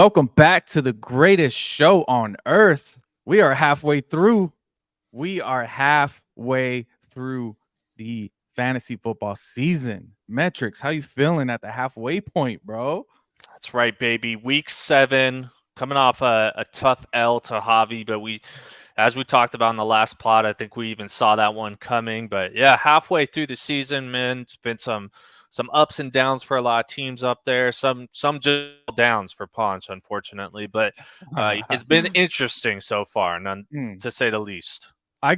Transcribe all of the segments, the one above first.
Welcome back to the greatest show on earth. We are halfway through. We are halfway through the fantasy football season. Metrics, how you feeling at the halfway point, bro? That's right, baby. Week 7, coming off a tough L to Javi, but as we talked about in the last pod, I think we even saw that one coming. But yeah, halfway through the season, man, it's been some ups and downs for a lot of teams up there. Some just downs for Punch, unfortunately. But it's been interesting so far, none Hmm. to say the least. I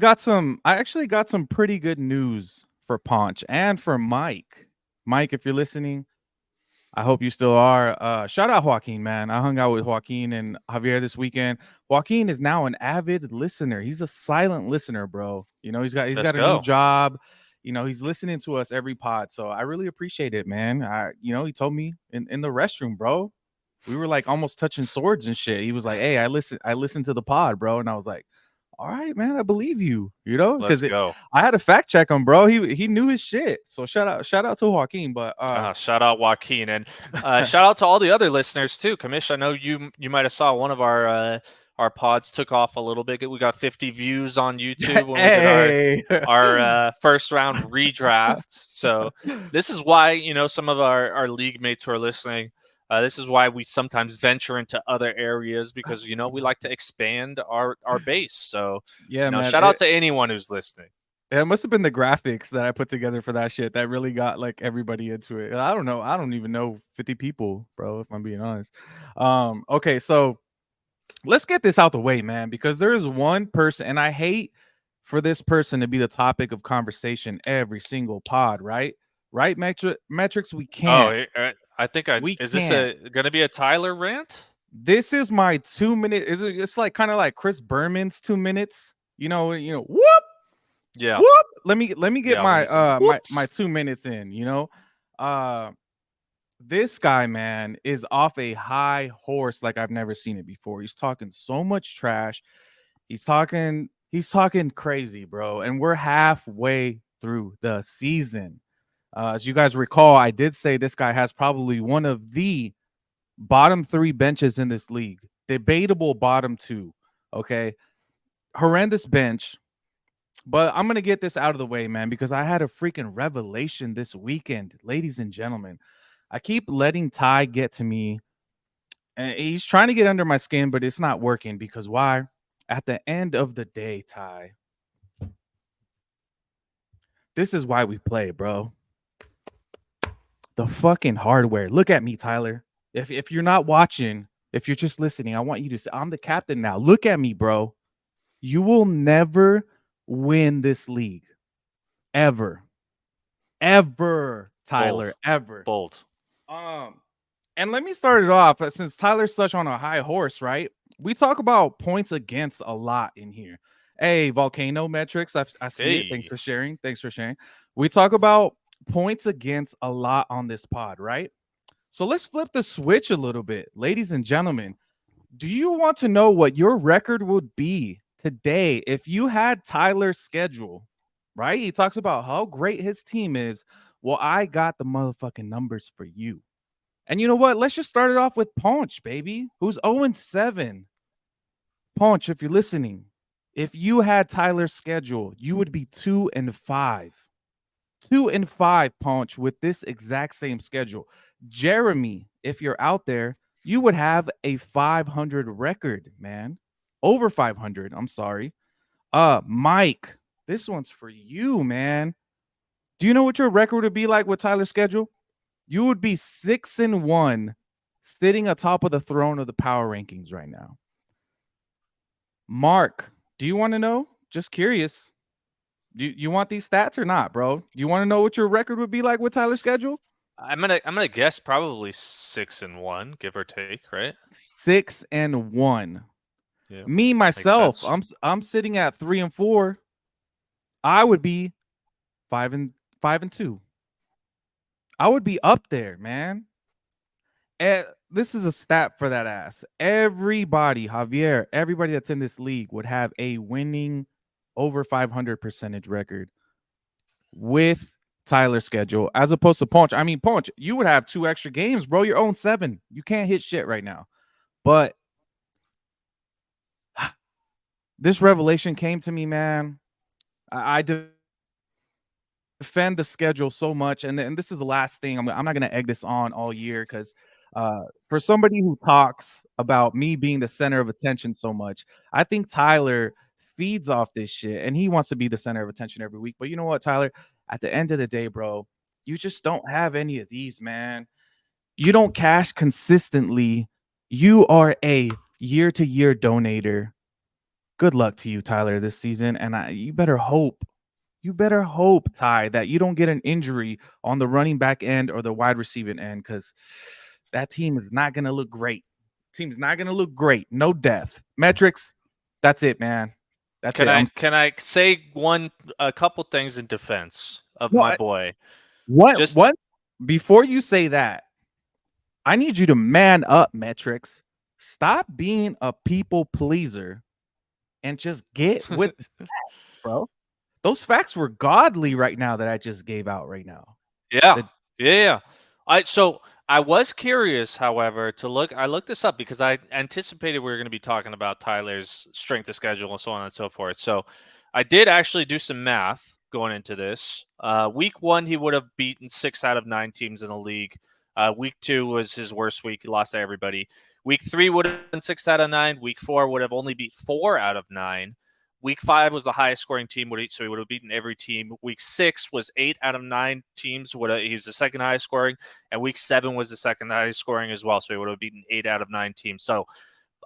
actually got some pretty good news for Ponch and for Mike. Mike, if you're listening, I hope you still are. Shout out Joaquin, man. I hung out with Joaquin and Javier this weekend. Joaquin is now an avid listener. He's a silent listener, bro. You know, he's Let's got a new go. job. You know, he's listening to us every pod. So I really appreciate it, man. He told me in the restroom, bro. We were like almost touching swords and shit. He was like, "Hey, I listened to the pod, bro." And I was like, all right, man, I believe you, Let's because go. I had to fact check him, bro. He knew his shit. So shout out to Joaquin. But Shout out Joaquin, and shout out to all the other listeners too. Commish, I know you might have saw one of our pods took off a little bit. We got 50 views on YouTube when we did hey, our first round redraft. So this is why some of our league mates who are listening. This is why we sometimes venture into other areas because we like to expand our base. So yeah, man. shout out to anyone who's listening. It must have been the graphics that I put together for that shit that really got like everybody into it. I don't know. I don't even know 50 people, bro, if I'm being honest. Okay, so let's get this out the way, man, because there is one person, and I hate for this person to be the topic of conversation every single pod, right? Right, metrics, we Oh, can't. I think We is this can't. going to be a Tyler rant? This is my 2 minute. It's like kind of like Chris Berman's 2 minutes. Whoop, Yeah. whoop. Let me get Yeah, we my need some my whoops. 2 minutes in. Uh this guy, man, is off a high horse like I've never seen it before. He's talking so much trash. He's talking crazy, bro. And we're halfway through the season. As you guys recall, I did say this guy has probably one of the bottom 3 benches in this league. Debatable bottom 2. Okay. Horrendous bench. But I'm going to get this out of the way, man, because I had a freaking revelation this weekend, ladies and gentlemen. I keep letting Ty get to me, and he's trying to get under my skin, but it's not working because why? At the end of the day, Ty, this is why we play, bro. The fucking hardware. Look at me, Tyler. If you're not watching, if you're just listening, I want you to say, I'm the captain now. Look at me, bro. You will never win this league. Ever. Ever, Tyler. Bold. Ever. Bold. Um, and let me start it off since Tyler's such on a high horse, right? We talk about points against a lot in here. Hey, volcano metrics. I see it. Thanks Hey. for sharing. Thanks for sharing. We talk about points against a lot on this pod, right? So let's flip the switch a little bit. Ladies and gentlemen, do you want to know what your record would be today if you had Tyler's schedule? Right? He talks about how great his team is. Well, I got the motherfucking numbers for you. And you know what? Let's just start it off with Ponch, baby, who's 0-7. Ponch, if you're listening, if you had Tyler's schedule, you would be 2-5. 2-5, Ponch, with this exact same schedule. Jeremy, if you're out there, you would have a 500 record, man. Over 500. I'm sorry. Mike, this one's for you, man. Do you know what your record would be like with Tyler's schedule? You would be 6-1, sitting atop of the throne of the power rankings right now. Mark, do you want to know? Just curious. Do you want these stats or not, bro? Do you want to know what your record would be like with Tyler's schedule? I'm gonna guess probably 6-1, give or take, right? 6-1. Yeah. Me Makes myself, sense. I'm sitting at 3-4. I would be 5-2. I would be up there, man. This is a stat for that ass. Everybody, Javier, everybody that's in this league would have a winning over 500 percentage record with Tyler's schedule, as opposed to Ponch. I mean, Ponch, you would have 2 extra games, bro. You're 0-7. You can't hit shit right now. But this revelation came to me, man. I defend the schedule so much, and this is the last thing. I'm not going to egg this on all year because for somebody who talks about me being the center of attention so much, I think Tyler feeds off this shit, and he wants to be the center of attention every week. But you know what, Tyler? At the end of the day, bro, you just don't have any of these, man. You don't cash consistently. You are a year to year donator. Good luck to you, Tyler, this season. And you better hope, Ty, that you don't get an injury on the running back end or the wide receiving end because that team is not going to look great. Team's not going to look great. No depth. Metrics, that's it, man. That's Can it. I can I say a couple things in defense of No, my boy? Just what? Before you say that, I need you to man up, Metrics. Stop being a people pleaser and just get with bro. Those facts were godly right now that I just gave out right now. yeah, The yeah. I was curious, however, to look. I looked this up because I anticipated we were going to be talking about Tyler's strength of schedule and so on and so forth. So I did actually do some math going into this. Week 1, he would have beaten 6 out of 9 teams in the league. Week 2 was his worst week. He lost to everybody. Week 3 would have been 6 out of 9. Week 4 would have only beat 4 out of 9. Week 5 was the highest scoring team, so he would have beaten every team. Week 6 was 8 out of 9 teams. He's the second highest scoring. And week 7 was the second highest scoring as well. So he would have beaten 8 out of 9 teams. So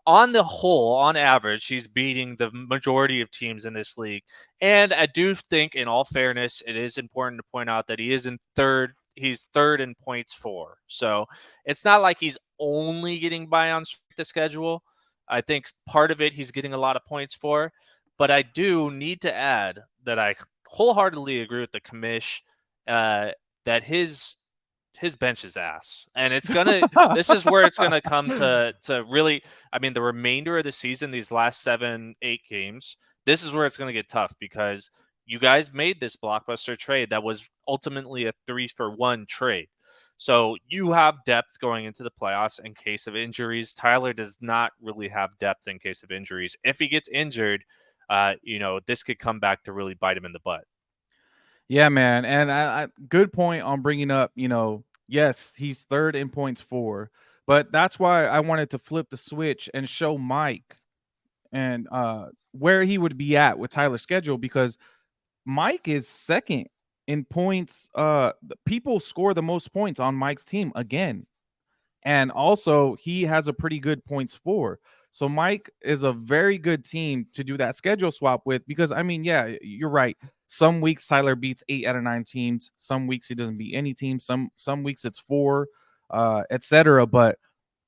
on the whole, on average, he's beating the majority of teams in this league. And I do think, in all fairness, it is important to point out that he is in third. He's third in points for. So it's not like he's only getting by on the schedule. I think part of it he's getting a lot of points for. But I do need to add that I wholeheartedly agree with the commish that his bench is ass, and it's gonna. This is where it's gonna come to really. I mean, the remainder of the season, these last 7-8 games, this is where it's gonna get tough because you guys made this blockbuster trade that was ultimately a 3-for-1 trade. So you have depth going into the playoffs in case of injuries. Tyler does not really have depth in case of injuries. If he gets injured, this could come back to really bite him in the butt. Yeah, man. And good point on bringing up, yes, he's third in points for, but that's why I wanted to flip the switch and show Mike and where he would be at with Tyler's schedule because Mike is second in points. People score the most points on Mike's team again. And also, he has a pretty good points for. So Mike is a very good team to do that schedule swap with because I mean, yeah, you're right. Some weeks Tyler beats 8 out of 9 teams. Some weeks he doesn't beat any team. Some weeks it's 4, etc. But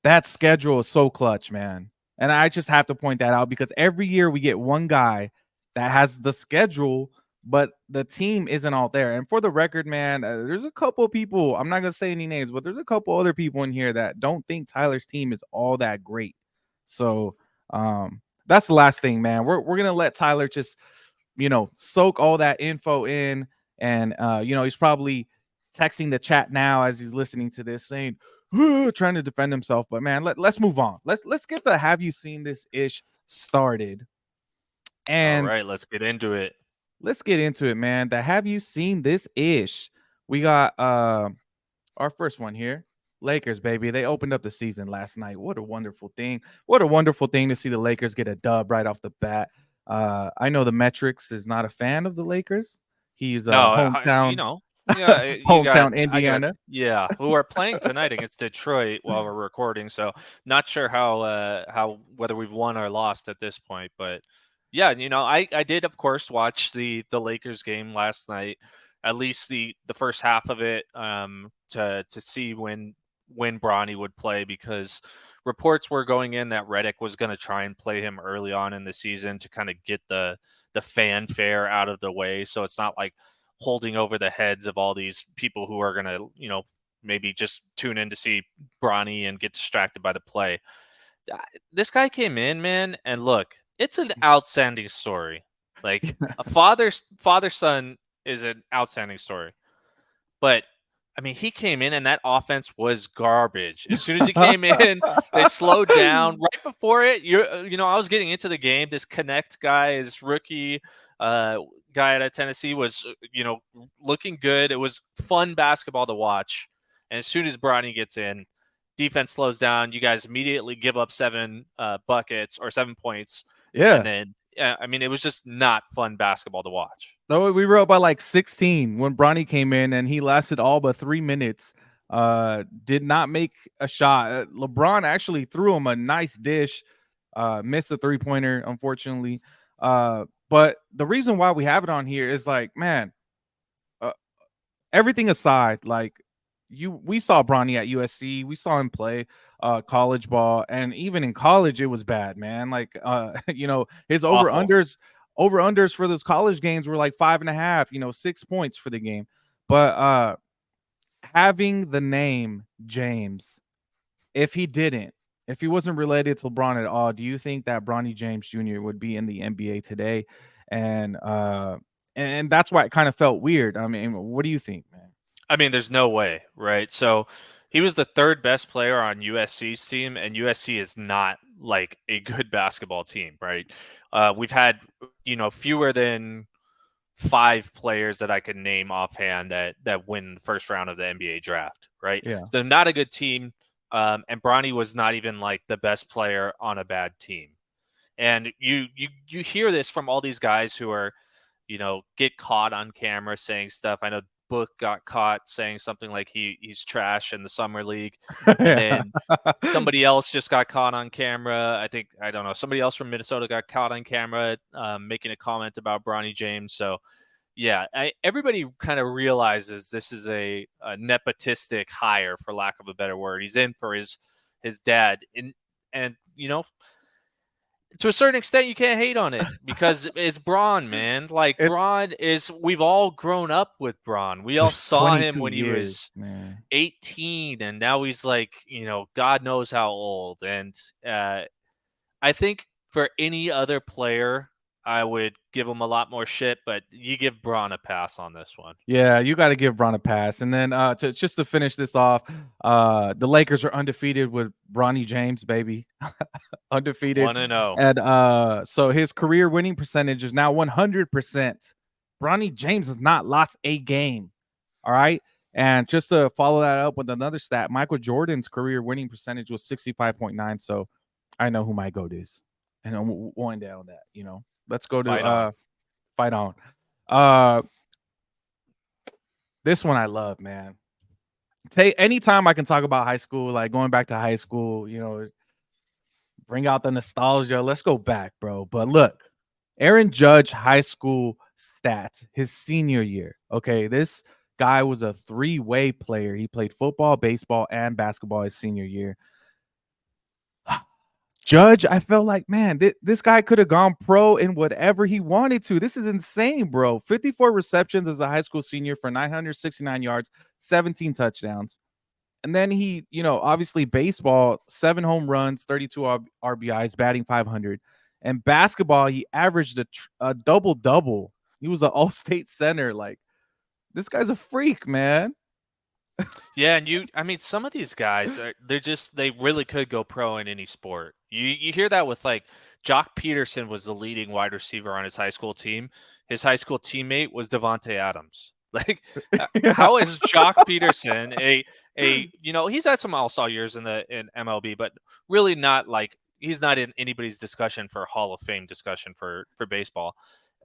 that schedule is so clutch, man. And I just have to point that out because every year we get one guy that has the schedule, but the team isn't all there. And for the record, man, there's a couple of people, I'm not going to say any names, but there's a couple other people in here that don't think Tyler's team is all that great. So that's the last thing, man. We're going to let Tyler just, soak all that info in. And, he's probably texting the chat now as he's listening to this saying, trying to defend himself. But man, let's move on. Let's get the have you seen this ish started. All And right, let's get into it. let's get into it, man. The have you seen this ish? We got our first one here. Lakers, baby. They opened up the season last night. What a wonderful thing. What a wonderful thing to see the Lakers get a dub right off the bat. I know the Metrics is not a fan of the Lakers. He's No, hometown yeah, you got, hometown I got, Indiana. yeah, who are playing tonight against Detroit while we're recording. So not sure how whether we've won or lost at this point, but yeah, I did of course watch the Lakers game last night, at least the first half of it, to see when Bronny would play because reports were going in that Reddick was going to try and play him early on in the season to kind of get the fanfare out of the way, so it's not like holding over the heads of all these people who are going to, maybe just tune in to see Bronny and get distracted by the play. This guy came in, man, and look, it's an outstanding story. Like a father son is an outstanding story. But I mean, he came in and that offense was garbage. As soon as he came in, they slowed down. Right before it, I was getting into the game. This Connect guy, this rookie uh, guy out of Tennessee, was looking good. It was fun basketball to watch. And as soon as Bronny gets in, defense slows down. You guys immediately give up 7 buckets or 7 points, and Yeah. then I mean, it was just not fun basketball to watch. So we were up by like 16 when Bronny came in, and he lasted all but 3 minutes. Did not make a shot. LeBron actually threw him a nice dish. Missed a 3-pointer, unfortunately. But the reason why we have it on here is like, man, uh, everything aside, like we saw Bronny at USC, we saw him play college ball, and even in college it was bad, man. Like his Awful. over unders for those college games were like 5.5, 6 points for the game. But having the name James, if he didn't, if he wasn't related to LeBron at all, do you think that Bronny James Jr. would be in the NBA today? And that's why it kind of felt weird. I mean, what do you think, man? I mean, there's no way, right? So he was the third best player on USC's team, and USC is not like a good basketball team, right? We've had, fewer than 5 players that I could name offhand that win the first round of the NBA draft, right? Yeah. So not a good team. And Bronny was not even like the best player on a bad team. And you hear this from all these guys who are, get caught on camera saying stuff. I know Book got caught saying something like he's trash in the summer league, and Yeah. then somebody else just got caught on camera. I don't know, somebody else from Minnesota got caught on camera making a comment about Bronny James. So yeah, everybody kind of realizes this is a nepotistic hire, for lack of a better word. He's in for his dad, and to a certain extent, you can't hate on it because it's Braun, man. Like It's Braun is, we've all grown up with Braun. We all saw him 22 when he years, was man. 18, and now he's like, God knows how old. And I think for any other player, I would give him a lot more shit, but you give Braun a pass on this one. Yeah, you got to give Bron a pass. And then just to finish this off, the Lakers are undefeated with Bronny James, baby. Undefeated. 1-0. And so his career winning percentage is now 100%. Bronny James has not lost a game. All right. And just to follow that up with another stat, Michael Jordan's career winning percentage was 65.9. So I know who my GOAT is. And I'm one down that. Let's go to Fight on. fight on. Uh this one I love, man. Anytime I can talk about high school, like going back to high school, bring out the nostalgia. Let's go back, bro. But look, Aaron Judge high school stats, his senior year. Okay, this guy was a three-way player. He played football, baseball, and basketball his senior year. Judge, I felt like, man, this guy could have gone pro in whatever he wanted to. This is insane, bro. 54 receptions as a high school senior for 969 yards, 17 touchdowns. And then he, obviously baseball, 7 home runs, 32 RBIs, batting 500. And basketball, he averaged a double-double. He was an all-state center. Like, this guy's a freak, man. Yeah, and I mean, some of these guys they really could go pro in any sport. You hear that with like Jock Peterson was the leading wide receiver on his high school team. His high school teammate was Devonte Adams. Like, Yeah. how is Jock Peterson he's had some all-star years in MLB, but really not like he's not in anybody's discussion for Hall of Fame discussion for baseball.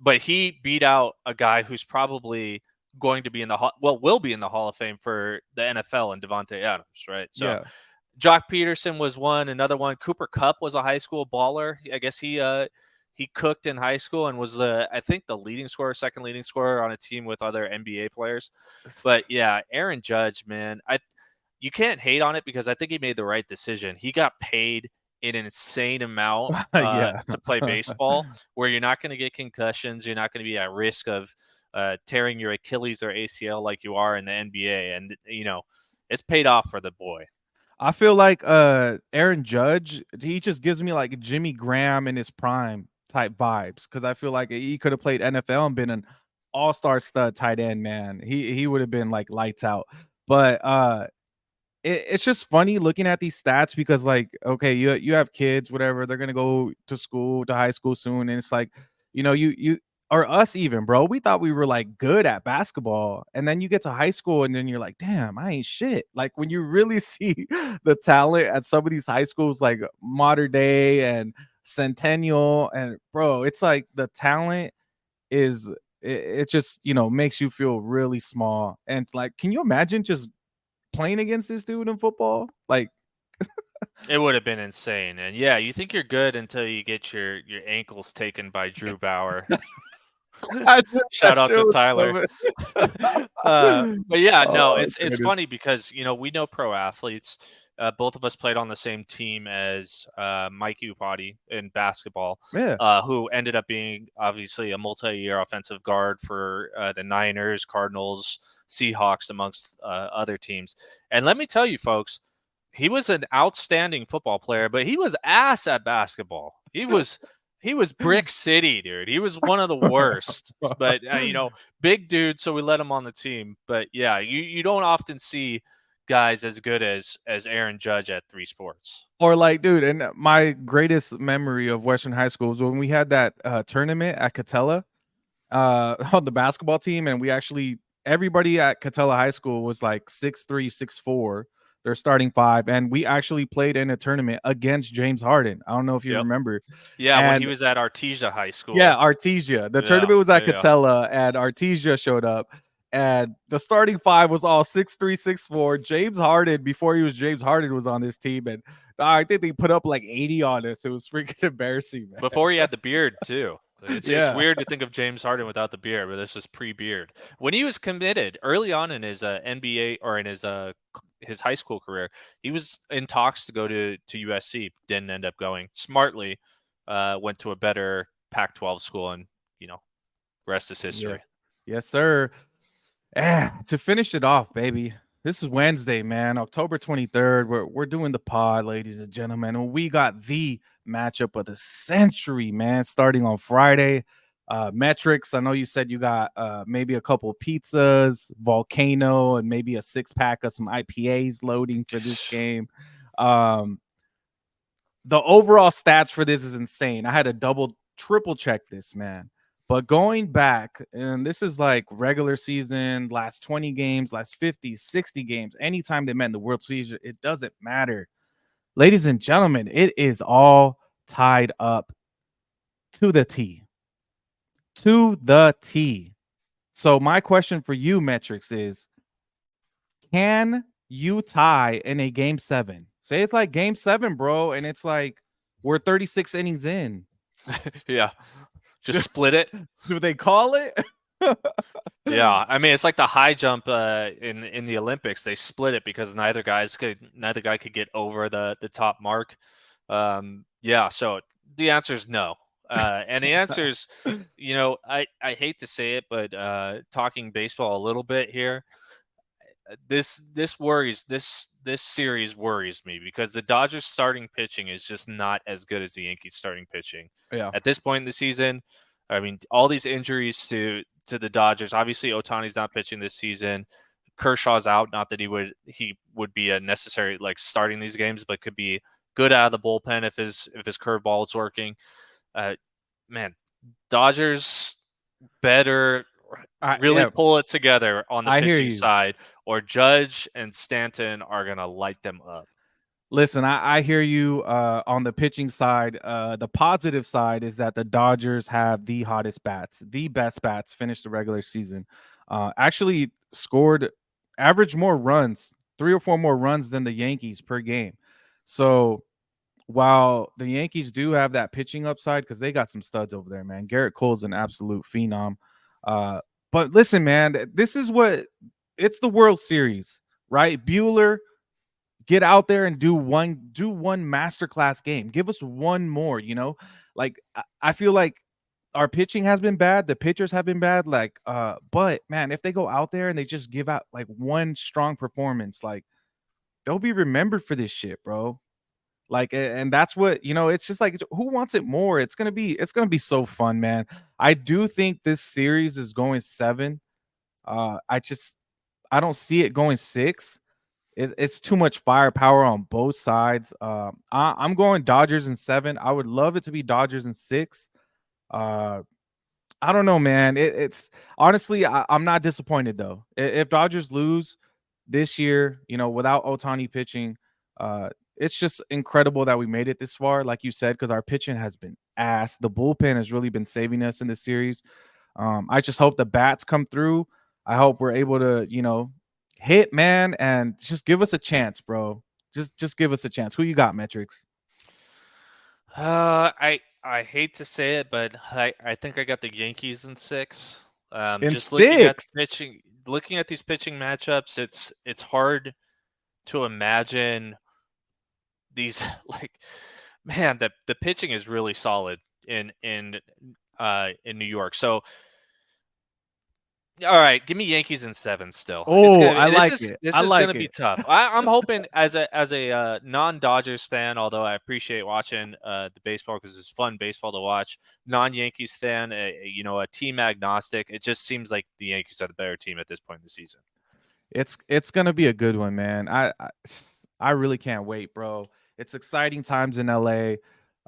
But he beat out a guy who's probably going to be in will be in the Hall of Fame for the NFL and Devonte Adams, right? So Yeah. Jock Peterson was one. Another one, Cooper Kupp was a high school baller. I guess he cooked in high school and was I think the second leading scorer on a team with other NBA players. But yeah, Aaron Judge, man, you can't hate on it because I think he made the right decision. He got paid an insane amount Yeah. to play baseball, where you're not going to get concussions, you're not going to be at risk of tearing your Achilles or ACL like you are in the NBA, and it's paid off for the boy. I feel like Aaron Judge, he just gives me like Jimmy Graham in his prime type vibes, because I feel like he could have played NFL and been an all-star stud tight end, man. He would have been like lights out. But it's just funny looking at these stats because like okay, you have kids, whatever, they're gonna go to school, to high school soon, and it's like, you or us even, bro, we thought we were like good at basketball, and then you get to high school and then you're like, damn, I ain't shit. Like when you really see the talent at some of these high schools like Modern Day and Centennial, and bro, it's like the talent is it just makes you feel really small. And like, can you imagine just playing against this dude in football? Like, It would have been insane. And yeah, you think you're good until you get your ankles taken by Drew Bauer. I knew Shout that out shit to was Tyler. coming. But yeah, no, Oh it's goodness. funny because we know pro athletes. Both of us played on the same team as Mike Upati in basketball, Yeah. who ended up being obviously a multi-year offensive guard for the Niners, Cardinals, Seahawks, amongst other teams. And let me tell you, folks, he was an outstanding football player, but he was ass at basketball. He was brick city, dude. He was one of the worst. But big dude, so we let him on the team. But yeah, you don't often see guys as good as Aaron Judge at three sports. Or like, dude, and my greatest memory of Western high school was when we had that tournament at Catella on the basketball team, and we actually everybody at Catella High School was like 6'3", 6'4", their starting five, and we actually played in a tournament against James Harden. I don't know if you Yep. remember. Yeah, when he And was at Artesia High yeah, School. Artesia. The Yeah, tournament was at yeah. Catella, and Artesia showed up. And the starting five was all 6'3", 6'4". James Harden, before he was James Harden, was on this team. And I think they put up like 80 on us. It was freaking embarrassing, man. Before he had the beard too. It's Yeah. weird to think of James Harden without the beard, but this is pre-beard. When he was committed early on in his NBA or in his high school career, he was in talks to go to USC. Didn't end up going. Smartly, went to a better Pac-12 school, and rest is Yeah. history. Yes, sir. To finish it off, baby. This is Wednesday, man. October 23rd. We're doing the pod, ladies and gentlemen. And we got the matchup of the century, man, starting on Friday. Metrics. I know you said you got maybe a couple of pizzas, volcano, and maybe a 6-pack of some IPAs loading for this game. Um, the overall stats for this is insane. I had to triple check this, man. But going back, and this is like regular season, last 20 games, last 50, 60 games, anytime they met in the World Series, it doesn't matter. Ladies and gentlemen, it is all tied up to the T. To the T. So my question for you, Metrics, is can you tie in a game 7? Say it's like game 7, bro, and it's like we're 36 innings in. Yeah, just split it. Do they call it? Yeah, I mean it's like the high jump in the Olympics. They split it because neither guy could get over the top mark. Yeah, so the answer is no. And the answer is, I hate to say it, but talking baseball a little bit here, this series worries me because the Dodgers starting pitching is just not as good as the Yankees starting pitching. Yeah. At this point in the season, I mean, all these injuries to the Dodgers. Obviously, Otani's not pitching this season. Kershaw's out. Not that he would be a necessary like starting these games, but could be good out of the bullpen if his curveball is working. Man, Dodgers better really Yeah, pull it together on the I hear pitching you. side, or Judge and Stanton are gonna light them up. Listen, I hear you on the pitching side. The positive side is that the Dodgers have the hottest bats, the best bats, finished the regular season. Actually scored average more runs, 3 or 4 more runs than the Yankees per game. So while the Yankees do have that pitching upside because they got some studs over there, man. Garrett Cole's an absolute phenom. Uh, but listen, man, this is what it's the World Series, right? Bueller, get out there and do one masterclass game. Give us one more, Like I feel like our pitching has been bad, the pitchers have been bad, like but man, if they go out there and they just give out like one strong performance, like they'll be remembered for this shit, bro. Like, and that's what, it's just like, who wants it more? It's gonna be so fun, man. I do think this series is going 7. I just I don't see it going 6. It's too much firepower on both sides. I'm going Dodgers in 7. I would love it to be Dodgers in 6. Uh, I don't know, man. It's honestly, I'm not disappointed though. If Dodgers lose this year, without Otani pitching, it's just incredible that we made it this far, like you said, because our pitching has been ass. The bullpen has really been saving us in this series. I just hope the bats come through. I hope we're able to, hit, man, and just give us a chance, bro. Just give us a chance. Who you got, Metrics? I hate to say it, but I think I got the Yankees in 6. In Just looking at 6. looking at these pitching matchups, it's hard to imagine these man, the pitching is really solid in New York. So all right, give me Yankees in 7 still. It's Oh, gonna I be like it. this I is gonna like be it. tough. I'm hoping as a non-Dodgers fan, although I appreciate watching the baseball because it's fun baseball to watch. Non-Yankees fan, a team agnostic. It just seems like the Yankees are the better team at this point in the season. It's gonna be a good one, man. I really can't wait, bro. It's exciting times in LA.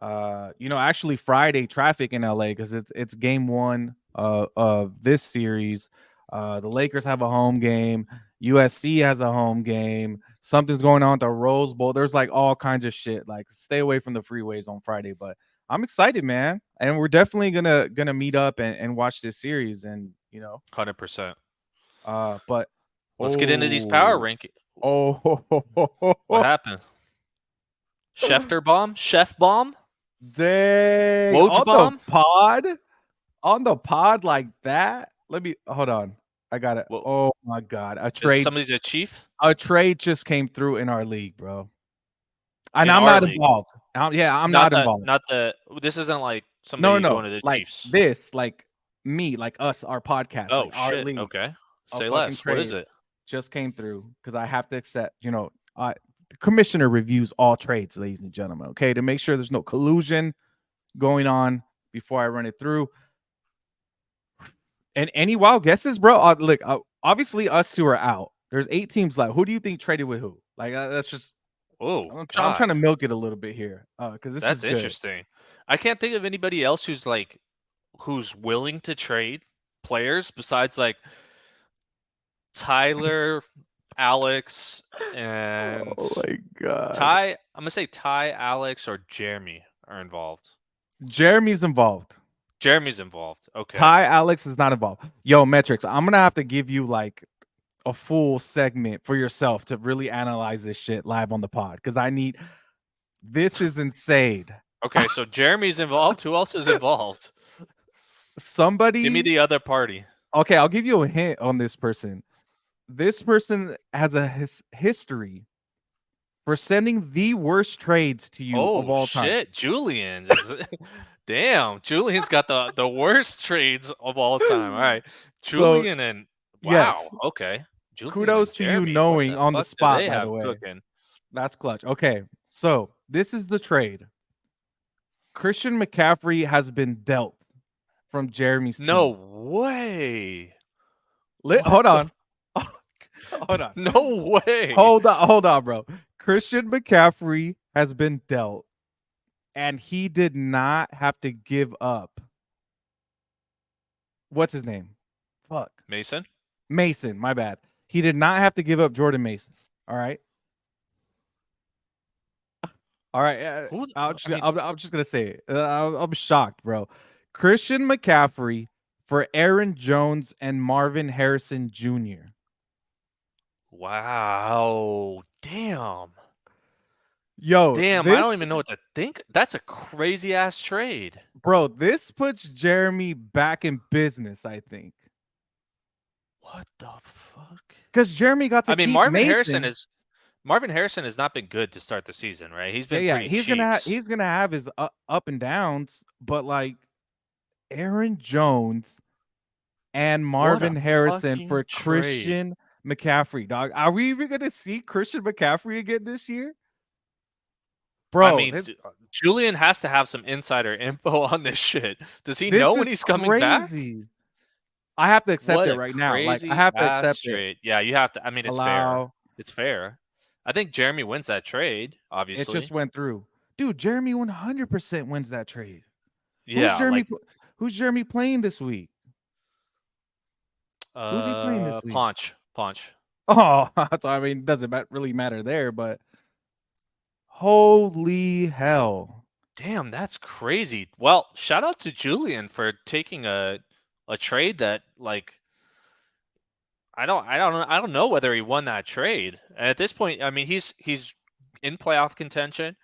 Actually Friday traffic in LA because it's game 1 of this series. The Lakers have a home game. USC has a home game. Something's going on at the Rose Bowl. There's like all kinds of shit. Like stay away from the freeways on Friday. But I'm excited, man. And we're definitely gonna meet up and watch this series. And 100%. but Let's get into these power oh rankings. What oh happened? Schefter bomb? Chef bomb? dang, Woj bomb? on the pod like that. Let me hold on. I got it. Whoa. Oh my god, Is somebody's a chief? a trade just came through in our league, bro. And In I'm our not league. involved. I'm not involved. Not the. This isn't like No, somebody no, going no. to the Like Chiefs. this, like me, like us, our podcast, Oh like our shit. league. Okay. A Say fucking less. What is trade it? just came through because I have to accept, the commissioner reviews all trades, ladies and gentlemen, okay, to make sure there's no collusion going on before I run it through. And any wild guesses, bro? Look, obviously us two are out. There's 8 teams left. Who do you think traded with who? Like that's just Oh I'm trying God, to milk it a little bit here because this is that's good. interesting. I can't think of anybody else who's willing to trade players besides like Tyler, Alex, and Oh my god, Ty. I'm gonna say Ty, Alex, or Jeremy are involved. Jeremy's involved. Jeremy's involved. Okay. Ty Alex is not involved. Yo, Metrics, I'm gonna have to give you like a full segment for yourself to really analyze this shit live on the pod because I need. This is insane. Okay, so Jeremy's involved. Who else is involved? Give me Somebody. the other party. Okay, I'll give you a hint on this person. This person has a history for sending the worst trades to you of Oh all time. shit, Julian. Damn, Julian's got the worst trades of all time. All right, So Julian and wow. yes, Okay, Julian and kudos to you Jeremy. What knowing the on the fuck do spot. they By the have way, cooking? that's clutch. Okay, so this is the trade. Christian McCaffrey has been dealt from Jeremy's No team. way. Hold on. Hold on. No way. Hold on, bro. Christian McCaffrey has been dealt, and he did not have to give up. What's his name? Fuck. Mason. Mason, my bad. He did not have to give up Jordan Mason. All right. All right. Who? I'm just gonna say it. I'm shocked, bro. Christian McCaffrey for Aaron Jones and Marvin Harrison Jr. Wow. Damn. Yo, Damn. I this don't even know what to think. That's a crazy ass trade. bro, this puts Jeremy back in business, I think. What the fuck? Because Jeremy got to I mean, keep Mason. Marvin Harrison has not been good to start the season, right? He's been Yeah, pretty he's cheeks. gonna have his up and downs, but like Aaron Jones and What a Marvin Harrison fucking for trade. Christian McCaffrey, dog. Are we even gonna see Christian McCaffrey again this year? I Bro, mean, Julian has to have some insider info on this shit. Does he this know when is he's coming back? crazy. I have to accept What it a right now. Like, I crazy have to ass accept it. trade. Yeah, you have to. I mean, it's fair. Allow. It's fair. I think Jeremy wins that trade. It Obviously. just went through. Dude, Jeremy 100% wins that trade. Who's Yeah. Jeremy? Like, Who's Jeremy playing this week? Who's he playing this week? Punch. Oh, so I mean, doesn't really matter there, but holy hell. Damn, that's crazy. Well, shout out to Julian for taking a trade that, like, I don't know whether he won that trade. At this point, I mean, he's in playoff contention.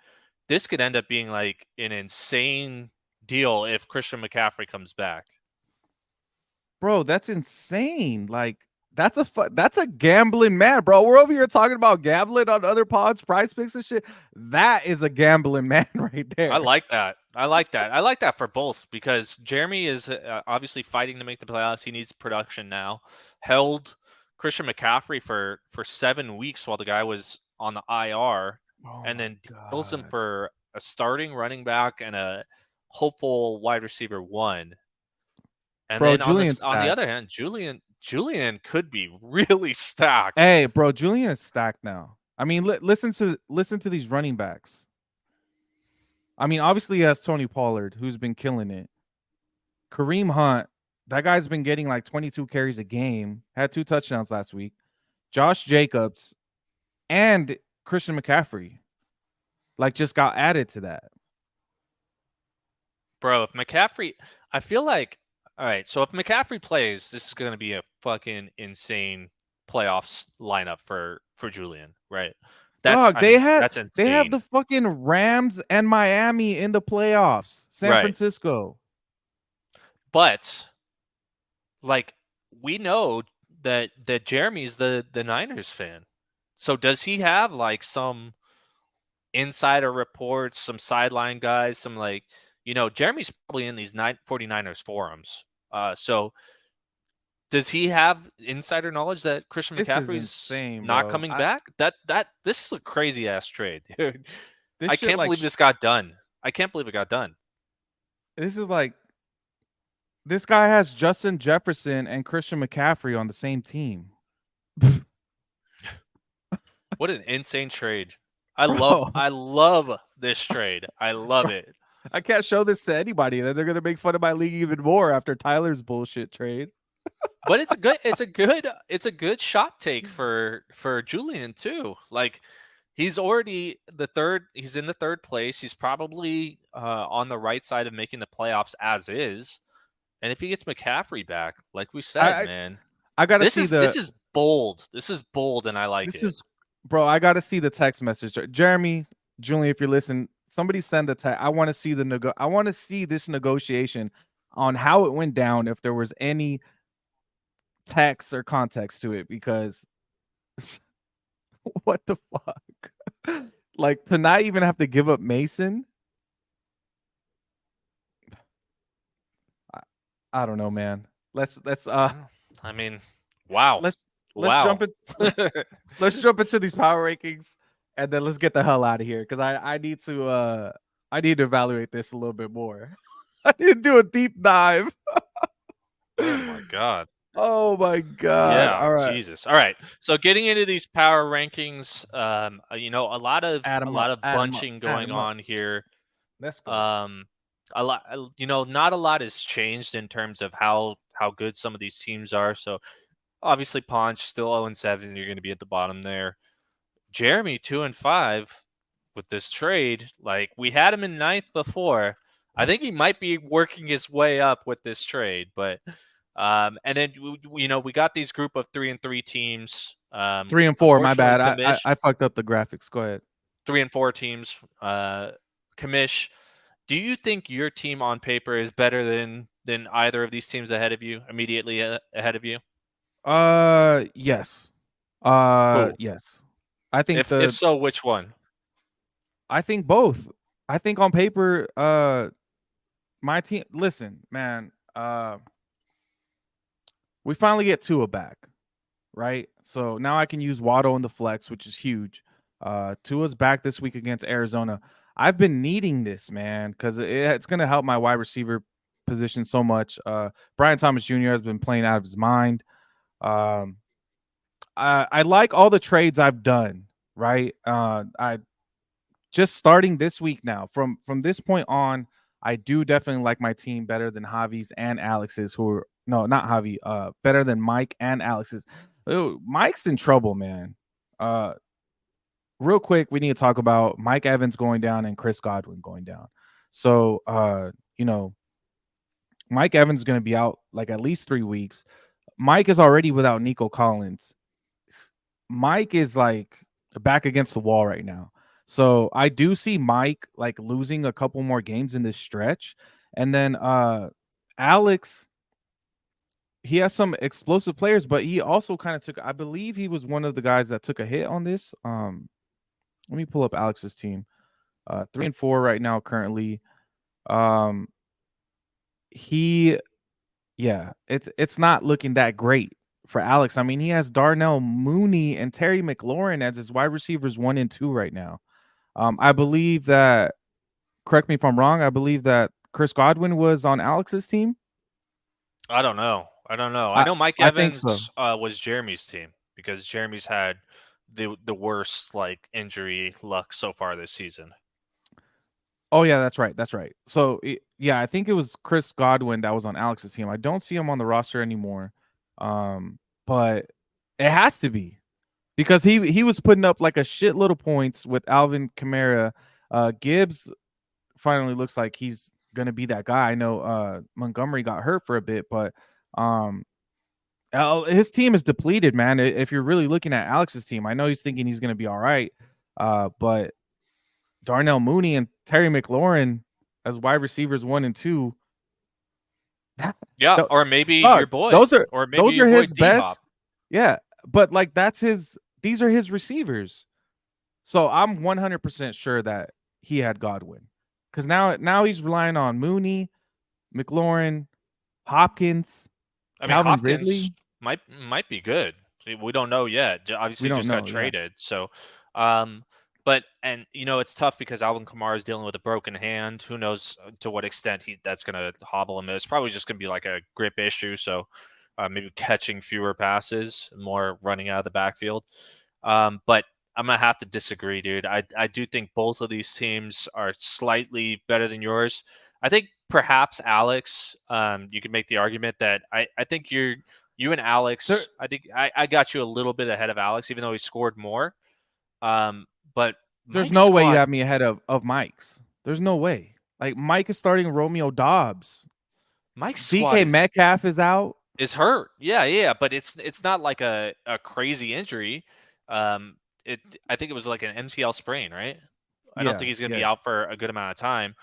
This could end up being like an insane deal if Christian McCaffrey comes back. Bro, that's insane. Like, that's a gambling man, bro. We're over here talking about gambling on other pods, price picks and shit. That is a gambling man right there. I like that. I like that. I like that for both because Jeremy is obviously fighting to make the playoffs. He needs production now. Held Christian McCaffrey for 7 weeks while the guy was on the IR, Oh and my then deals him god. for a starting running back and a hopeful wide receiver one. And Bro, then on Julian this on the stacked. other hand, Julian could be really stacked. Hey, bro, Julian is stacked now. I mean, listen to these running backs. I mean, obviously he has Tony Pollard, who's been killing it. Kareem Hunt, that guy's been getting like 22 carries a game, had 2 touchdowns last week. Josh Jacobs and Christian McCaffrey, like, just got added to that. Bro, if McCaffrey, I feel like, all right, so if McCaffrey plays, this is going to be a fucking insane playoffs lineup for Julian, right? Dog, I mean, that's they have insane. the fucking Rams and Miami in the playoffs. San Right. Francisco. But like we know that Jeremy's the Niners fan. So does he have like some insider reports, some sideline guys, some like, Jeremy's probably in these 49ers forums. So does he have insider knowledge that Christian This is McCaffrey's insane, not bro. coming back? That this is a crazy ass trade, dude. This I shit can't like believe this got done. I can't believe it got done. this is like this guy has Justin Jefferson and Christian McCaffrey on the same team. What an insane trade. Bro, I love this trade. I love it. I can't show this to anybody. Then they're gonna make fun of my league even more after Tyler's bullshit trade. But it's a good shot take for Julian too. Like he's already he's in the third place. He's probably on the right side of making the playoffs as is. And if he gets McCaffrey back, like we said, I man, I gotta see this is bold. This is bold and I like this it. is bro. I gotta see the text message. Jeremy, Julian, if you're listening, somebody send the text. I want to see I want to see this negotiation on how it went down. If there was any text or context to it, because what the fuck? Like, to not even have to give up Mason. I don't know, man. Let's I mean, wow. let's Wow. let's jump into these power rankings and then let's get the hell out of here because I need to evaluate this a little bit more. I need to do a deep dive. Oh my god. Oh my god. Yeah, All right. Jesus. All right. So getting into these power rankings, a lot of Add 'em up, add 'em up, bunching add going 'em up. on here. Let's go. A lot, not a lot has changed in terms of how good some of these teams are. So obviously, Ponch still 0-7. You're going to be at the bottom there. Jeremy 2-5 with this trade. Like we had him in ninth before. I think he might be working his way up with this trade, but and then we got these group of 3-3 teams. 3 and 4. My Unfortunately, bad. Kamish I fucked up the graphics. Go ahead. 3 and 4 teams. Kamish, do you think your team on paper is better than either of these teams ahead of you, immediately ahead of you? Yes. Who? Yes. I think If so, which one? I think both. I think on paper, my team. Listen, man. We finally get Tua back, right? So now I can use Waddle in the flex, which is huge. Tua's back this week against Arizona. I've been needing this, man, because it's going to help my wide receiver position so much. Brian Thomas Jr. has been playing out of his mind. Um, I like all the trades I've done. Right. I just starting this week now. From this point on, I do definitely like my team better than Javi's and Alex's. Who are no, not Javi. Better than Mike and Alex's. Ooh, Mike's in trouble, man. Uh, real quick, we need to talk about Mike Evans going down and Chris Godwin going down. So, you know, Mike Evans is going to be out like at least 3 weeks. Mike is already without Nico Collins. Mike is like back against the wall right now. So I do see Mike like losing a couple more games in this stretch. And then Alex, he has some explosive players, but he also kind of took, I believe he was one of the guys that took a hit on this. Let me pull up Alex's team. 3-4 right now currently. Um he Yeah, it's not looking that great for Alex. I mean, he has Darnell Mooney and Terry McLaurin as his wide receivers 1 and 2 right now. I believe that. Correct me if I'm wrong. I believe that Chris Godwin was on Alex's team. I don't know. I I know Mike I think so. Evans was Jeremy's team because Jeremy's had the worst like injury luck so far this season. Oh yeah, that's right. That's right. So yeah, I think it was Chris Godwin that was on Alex's team. I don't see him on the roster anymore, but it has to be because he was putting up like a shitload of points with Alvin Kamara. Gibbs finally looks like he's gonna be that guy. I know Montgomery got hurt for a bit, but um his team is depleted, man. If you're really looking at Alex's team, I know he's thinking he's gonna be all right. But Darnell Mooney and Terry McLaurin as wide receivers 1 and 2. Yeah, Th- or maybe your Dog, boy, those are or maybe those your are boy his D Hop. best. Yeah, but like that's his. These are his receivers. So I'm 100% sure that he had Godwin, because now he's relying on Mooney, McLaurin, Hopkins, I mean, Calvin Hopkins Ridley. might be good. We don't know yet. We Obviously, don't just got know. Yeah, traded. So, um, but and it's tough because Alvin Kamara is dealing with a broken hand. Who knows to what extent that's going to hobble him? It's probably just going to be like a grip issue. So, maybe catching fewer passes, more running out of the backfield. But I'm gonna have to disagree, dude. I do think both of these teams are slightly better than yours. I think perhaps Alex, you can make the argument that I think you and there, Alex, I think I got you a little bit ahead of Alex, even though he scored more. But there's Mike's no way you squad, have me ahead of Mike's. There's no way. Like Mike is starting Romeo Dobbs. Mike's squad DK Metcalf is out. is hurt. Yeah, but it's not like a crazy injury. Um, it I think it was like an MCL sprain, right? I don't Yeah, think he's going to be yeah. out for a good amount of time.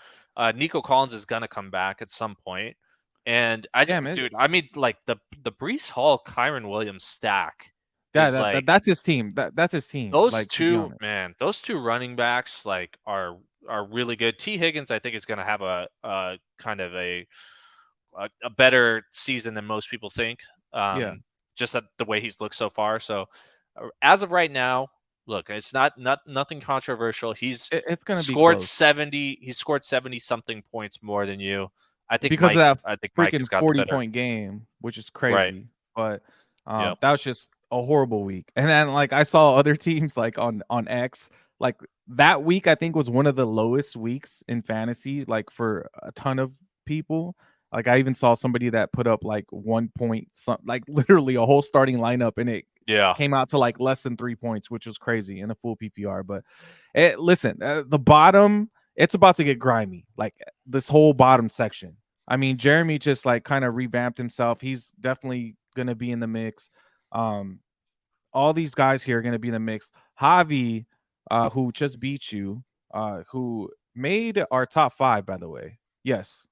Nico Collins is going to come back at some point. And Damn it. dude, I mean, like the Brees Hall, Kyron Williams stack Yeah, is like that's his team. That's his team. those Like to be two, honest. man, those two running backs like are really good. T Higgins, I think, is going to have a kind of a better season than most people think. Yeah, Just the way he's looked so far. So as of right now, look, it's not nothing controversial. it's gonna be close He's scored 70 something points more than you. because of that I think Mike freaking has got the 40 better. point game, which is Right. crazy. But Yep. that was just a horrible week. And then like I saw other teams like on X, like that week I think was one of the lowest weeks in fantasy, like for a ton of people. Like I even saw somebody that put up like 1 point, like literally a whole starting lineup, and it Yeah. came out to like less than 3 points, which was crazy in a full PPR. But listen, the bottom, it's about to get grimy. Like this whole bottom section. I mean, Jeremy just like kind of revamped himself. He's definitely gonna be in the mix. Um, all these guys here are gonna be in the mix. Javi, who just beat you, who made our top 5, by the way. Yes,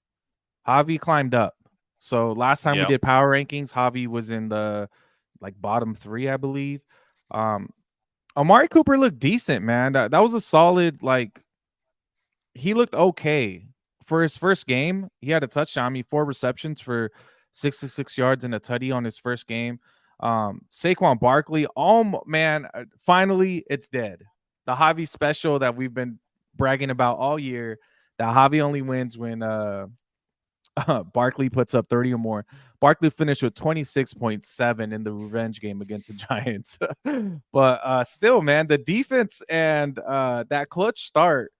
Javi climbed up. So last time we Yep. did power rankings, Javi was in the like bottom 3, I believe. Um, Amari Cooper looked decent, man. That was a solid, like he looked okay for his first game. He had a touchdown. I mean, 4 receptions for 66 yards and a tutty on his first game. Saquon Barkley, oh man, finally it's dead. The Javi special that we've been bragging about all year. That Javi only wins when Barkley puts up 30 or more. Barkley finished with 26.7 in the revenge game against the Giants. But still, man, the defense and that clutch start.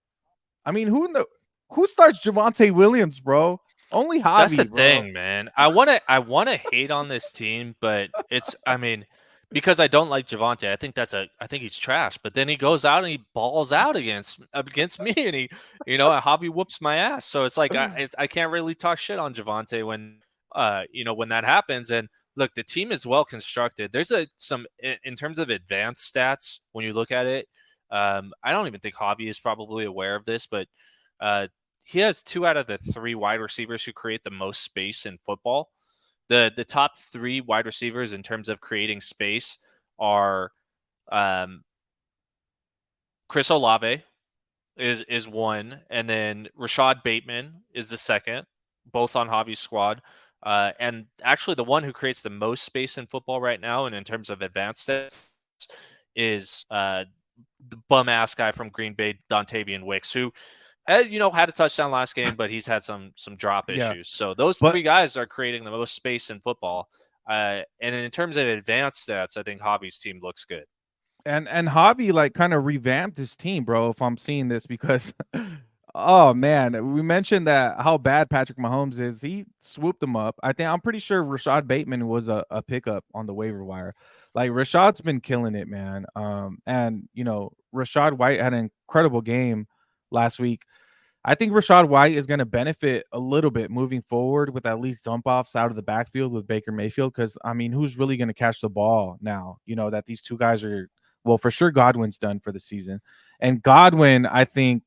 I mean, who starts Javonte Williams, bro? Only That's the Javi, bro. thing, man. I wanna hate on this team, but it's I mean, because I don't like Javante. I think he's trash. But then he goes out and he balls out against me, and Hobby whoops my ass. So it's like I can't really talk shit on Javante when when that happens. And look, the team is well constructed. There's some in terms of advanced stats when you look at it. I don't even think Hobby is probably aware of this, but uh, he has 2 out of the 3 wide receivers who create the most space in football. The top 3 wide receivers in terms of creating space are um, Chris Olave is one, and then Rashad Bateman is the second, both on Javi's squad. And actually, the one who creates the most space in football right now, and in terms of advanced stats, is the bum ass guy from Green Bay, Dontavian Wicks, who had a touchdown last game, but he's had some drop Yeah, issues. So those but 3 guys are creating the most space in football. And in terms of advanced stats, I think Javi's team looks good. and Javi like kind of revamped his team, bro. If I'm seeing this, because oh man, we mentioned that how bad Patrick Mahomes is. He swooped them up. I'm pretty sure Rashad Bateman was a pickup on the waiver wire. Like Rashad's been killing it, man. And Rashad White had an incredible game last week. I think Rashad White is going to benefit a little bit moving forward with at least dump offs out of the backfield with Baker Mayfield. Because I mean, who's really going to catch the ball now? That these two guys are, well, for sure Godwin's done for the season, and Godwin, I think,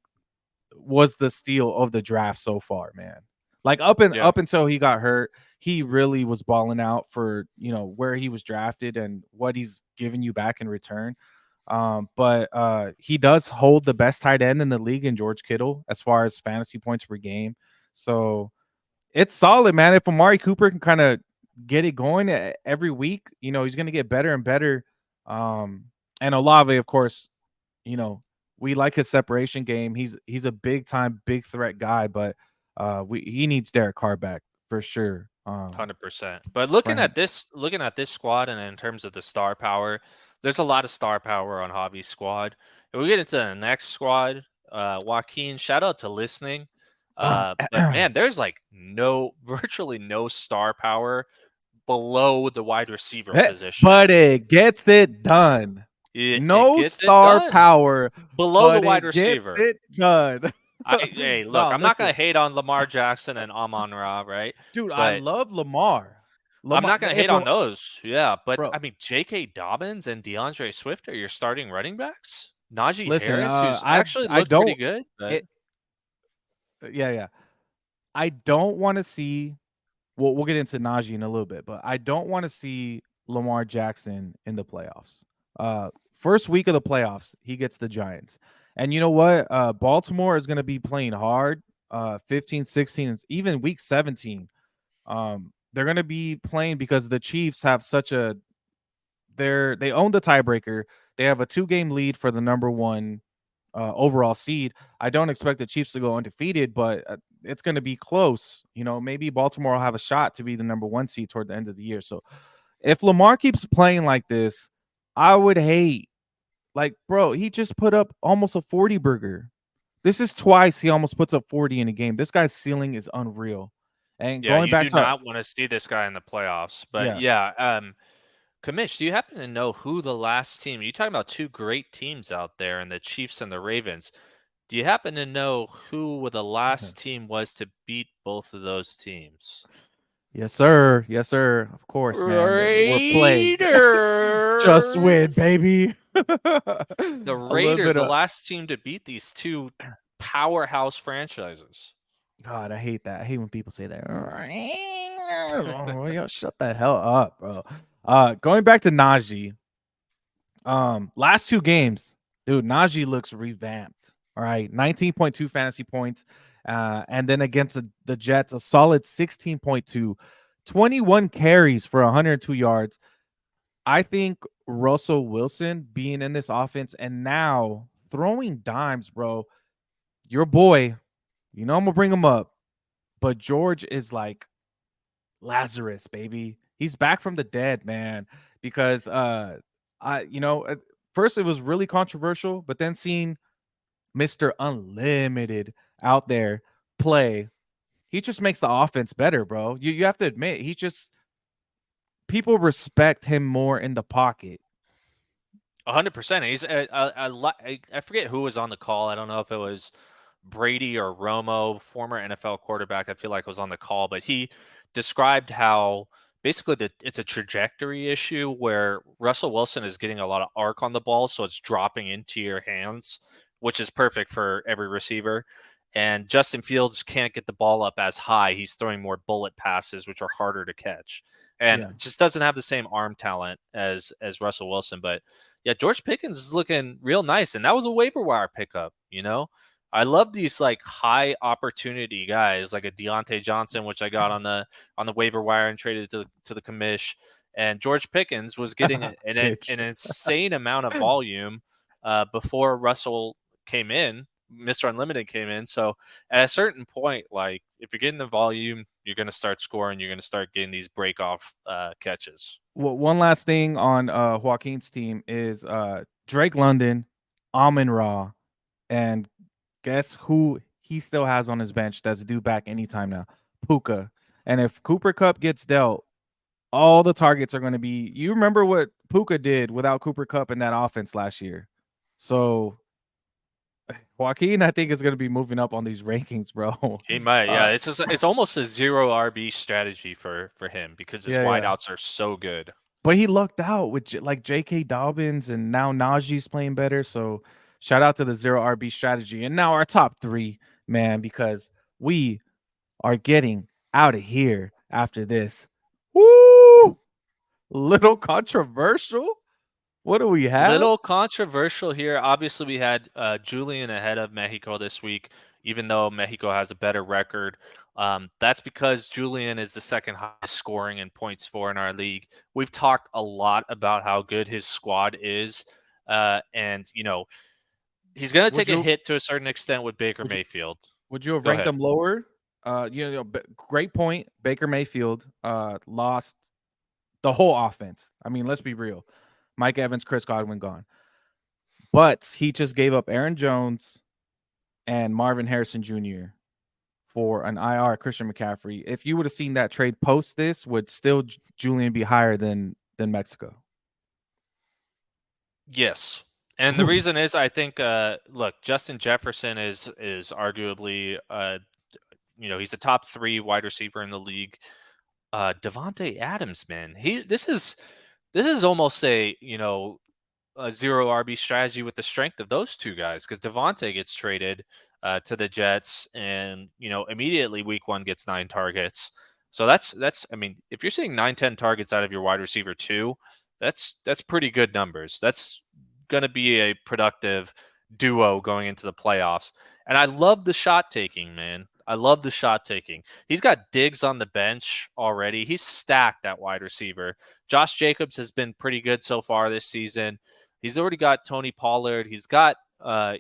was the steal of the draft so far, man. Like Yeah, up until he got hurt, he really was balling out for where he was drafted and what he's giving you back in return. But he does hold the best tight end in the league in George Kittle as far as fantasy points per game. So it's solid, man. If Amari Cooper can kind of get it going every week, he's going to get better and better. Um, and Olave, of course, you know, we like his separation game. He's a big time, big threat guy, but he needs Derek Carr back for sure. 100%. But For him. looking at this squad, and in terms of the star power, there's a lot of star power on Javi's squad. If we get into the next squad, Joaquin, shout out to listening. But man, there's like virtually no star power below the wide receiver position. But it gets it done. It No gets it star done power, below the but wide it gets receiver. it done. Hey, look, No, I'm not gonna listen, hate on Lamar Jackson and Amon Ra, right? dude, I But love Lamar. I'm Lamar, not gonna if hate on those. Yeah, but bro, I mean, J.K. Dobbins and DeAndre Swift are your starting running backs. Najee listen, Harris, who's I actually I looked pretty don't good, but it. Yeah, yeah. I don't want to see. Well, we'll get into Najee in a little bit, but I don't want to see Lamar Jackson in the playoffs. First week of the playoffs, he gets the Giants. And you know what? Baltimore is going to be playing hard. 15, 16, and even week 17. They're going to be playing because the Chiefs have such a they own the tiebreaker. They have a 2-game lead for the number 1 overall seed. I don't expect the Chiefs to go undefeated, but it's going to be close. Maybe Baltimore will have a shot to be the number 1 seed toward the end of the year. So if Lamar keeps playing like this, I would hate. Like, bro, he just put up almost a 40 burger. This is twice he almost puts up 40 in a game. This guy's ceiling is unreal. And yeah, going you back do to not want to see this guy in the playoffs. But yeah, yeah, Kamish, do you happen to know who the last team? You talking about 2 great teams out there, and the Chiefs and the Ravens. Do you happen to know who the last team was to beat both of those teams? yes, sir. Yes, sir. Of course, man. We're plagued. Just win, Raiders. baby. The A little Raiders, bit the of last team to beat these 2 powerhouse franchises. God, I hate that. I hate when people say that. Oh, yo, shut the hell up, bro. Going back to Najee. Last 2 games, dude, Najee looks revamped. All right, 19.2 fantasy points. And then against the Jets, a solid 16.2, 21 carries for 102 yards. I think Russell Wilson being in this offense and now throwing dimes, bro. Your boy, I'm gonna bring him up. but George is like Lazarus, baby. He's back from the dead, man. Because I you know, first it was really controversial, but then seeing Mr. Unlimited out there play, he just makes the offense better, bro. You have to admit, he just people respect him more in the pocket. 100%. He's I forget who was on the call. I don't know if it was Brady or Romo, former NFL quarterback. I feel like was on the call, but he described how basically it's a trajectory issue where Russell Wilson is getting a lot of arc on the ball, so it's dropping into your hands, which is perfect for every receiver. And Justin Fields can't get the ball up as high. He's throwing more bullet passes, which are harder to catch, and Yeah. just doesn't have the same arm talent as Russell Wilson. But yeah, George Pickens is looking real nice, and that was a waiver wire pickup. I love these like high opportunity guys, like a Deontay Johnson, which I got on the waiver wire and traded to the commish. And George Pickens was getting Bitch. an insane amount of volume before Russell came in. Mr. Unlimited came in. So at a certain point, like if you're getting the volume, you're going to start scoring. You're going to start getting these break off catches. Well, one last thing on Joaquin's team is Drake London, Amon Ra, and guess who he still has on his bench that's due back anytime now? Puka. And if Cooper Cup gets dealt, all the targets are going to be. You remember what Puka did without Cooper Cup in that offense last year. So Joaquin, I think, is going to be moving up on these rankings, bro. He might, yeah. Uh, It's almost a zero RB strategy for him because his yeah, yeah. wideouts are so good. But he lucked out with like J.K. Dobbins, and now Najee's playing better. So shout out to the zero RB strategy. And now our top three, man, because we are getting out of here after this. Woo! Little controversial. What do we have? Little controversial here. Obviously, we had Julian ahead of Mexico this week, even though Mexico has a better record. That's because Julian is the second highest scoring in points for in our league. We've talked a lot about how good his squad is, and he's going to Would take a you hit to a certain extent with Baker would you Mayfield. would you have Go ranked ahead. them lower? Great point. Baker Mayfield lost the whole offense. I mean, let's be real. Mike Evans, Chris Godwin gone. But he just gave up Aaron Jones and Marvin Harrison Jr. for an IR Christian McCaffrey. If you would have seen that trade post this, would still Julian be higher than Mexico? Yes. And the reason is, I think, look, Justin Jefferson is arguably, he's the top 3 wide receiver in the league. Devontae Adams, man, this is almost a zero RB strategy with the strength of those two guys because Devontae gets traded to the Jets, and immediately week 1 gets 9 targets. So that's I mean, if you're seeing 9-10 targets out of your wide receiver 2, that's pretty good numbers. That's going to be a productive duo going into the playoffs. And I love the shot taking, man. I love the shot taking. He's got Diggs on the bench already. He's stacked at wide receiver. Josh Jacobs has been pretty good so far this season. He's already got Tony Pollard. He's got a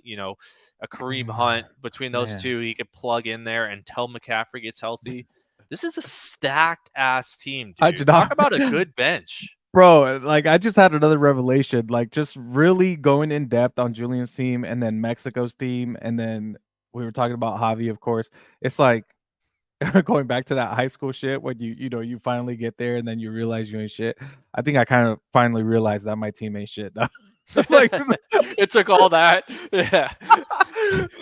Kareem Hunt. Between those Man, two, he could plug in there until McCaffrey gets healthy. This is a stacked ass team, I did dude. Talk not, about a good bench. bro. Like I just had another revelation. Like just really going in depth on Julian's team and then Mexico's team, and then we were talking about Javi, of course. It's like going back to that high school shit when you finally get there and then you realize you ain't shit. I think I kind of finally realized that my team ain't shit. Like It took all that. Yeah.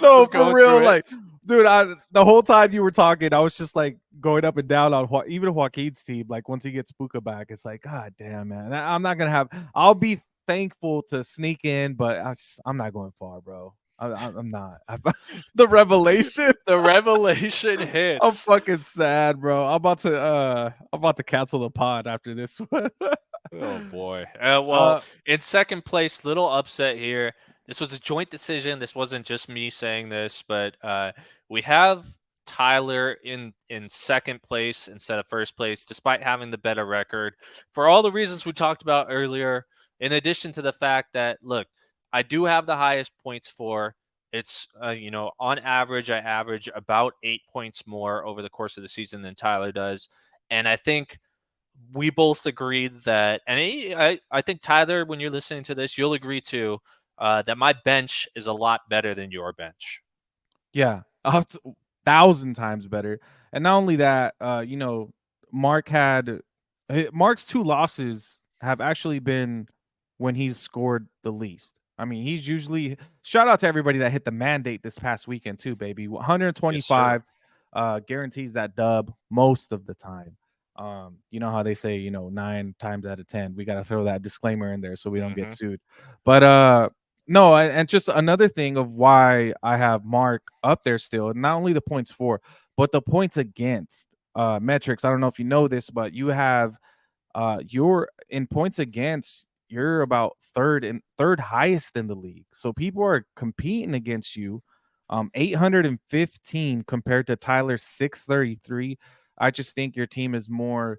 no, Just for going real. through it. Like, dude, the whole time you were talking, I was just like going up and down on even Joaquin's team. Like, once he gets Puka back, it's like, God damn, man. I'm not gonna have. I'll be thankful to sneak in, but I'm not going far, bro. I'm not. The revelation. The revelation I'm hits. fucking sad, bro. I'm about to cancel the pod after this one. Oh boy. Well, uh, in second place, little upset here. This was a joint decision. This wasn't just me saying this, but we have Tyler in second place instead of first place, despite having the better record, for all the reasons we talked about earlier. In addition to the fact that, look, I do have the highest points for. It's on average, I average about 8 points more over the course of the season than Tyler does, and I think we both agreed that, and I think Tyler, when you're listening to this, you'll agree too, that my bench is a lot better than your bench. Yeah, 1,000 times better. And not only that, Mark had Mark's 2 losses have actually been when he's scored the least. I mean, he's usually shout out to everybody that hit the mandate this past weekend too, baby. Yes, sir. 125 guarantees that dub most of the time. You know how they say, 9 times out of 10. We got to throw that disclaimer in there so we don't get Hmm. sued. But no, and just another thing of why I have Mark up there still, not only the points for, but the points against metrics. I don't know if you know this, but you have you're in points against, you're about third highest in the league. So people are competing against you. 815 compared to Tyler's 633. I just think your team is more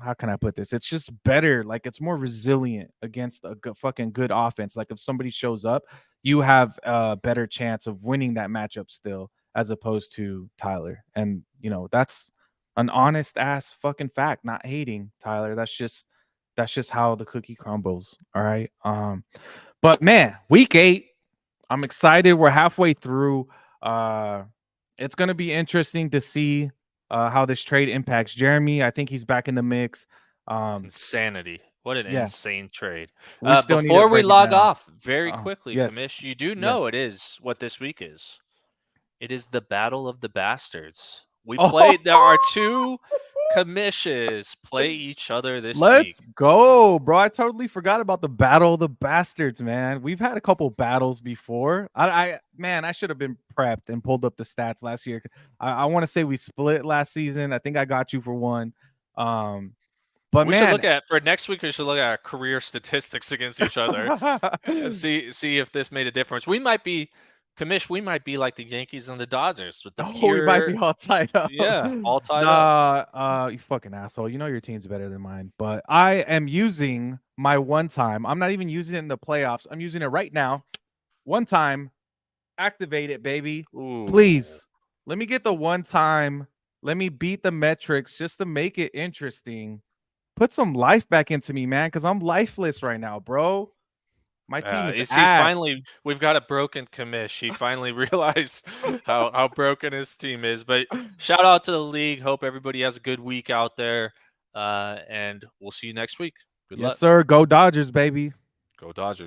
how can I put this? It's just better. Like it's more resilient against a fucking good offense. Like if somebody shows up, you have a better chance of winning that matchup still, as opposed to Tyler. And that's an honest ass fucking fact. Not hating Tyler. That's just how the cookie crumbles. All right. But man, week 8. I'm excited. We're halfway through. Uh, it's gonna be interesting to see how this trade impacts Jeremy. I think he's back in the mix. Insanity. What an Yeah, insane trade. we still need to Before we break it log down. off, very quickly, Yes, Kamish, you do yes. know it is what this week is. It is the Battle of the Bastards. We Oh, played. There are two commissions play each other this week. let's go, bro. I totally forgot about the Battle of the Bastards, man. We've had a couple battles before. Man, I should have been prepped and pulled up the stats last year. I want to say we split last season. I think I got you for one. But We should man, look at for next week. We should look at our career statistics against each other. See if this made a difference. We might be, Kamish. We might be like the Yankees and the Dodgers with the oh, we might pure, be all tied up. yeah, all tied up. Nah, you fucking asshole. You know your team's better than mine. But I am using my one time. I'm not even using it in the playoffs. I'm using it right now. One time. Activate it, baby. Ooh. Please. Let me get the one time. Let me beat the metrics just to make it interesting. Put some life back into me, man, because I'm lifeless right now, bro. My team is He's ass. finally, we've got a broken commish. He finally realized how broken his team is. But shout out to the league. Hope everybody has a good week out there. And we'll see you next week. Good Yes, luck. sir. Go Dodgers, baby. Go Dodgers.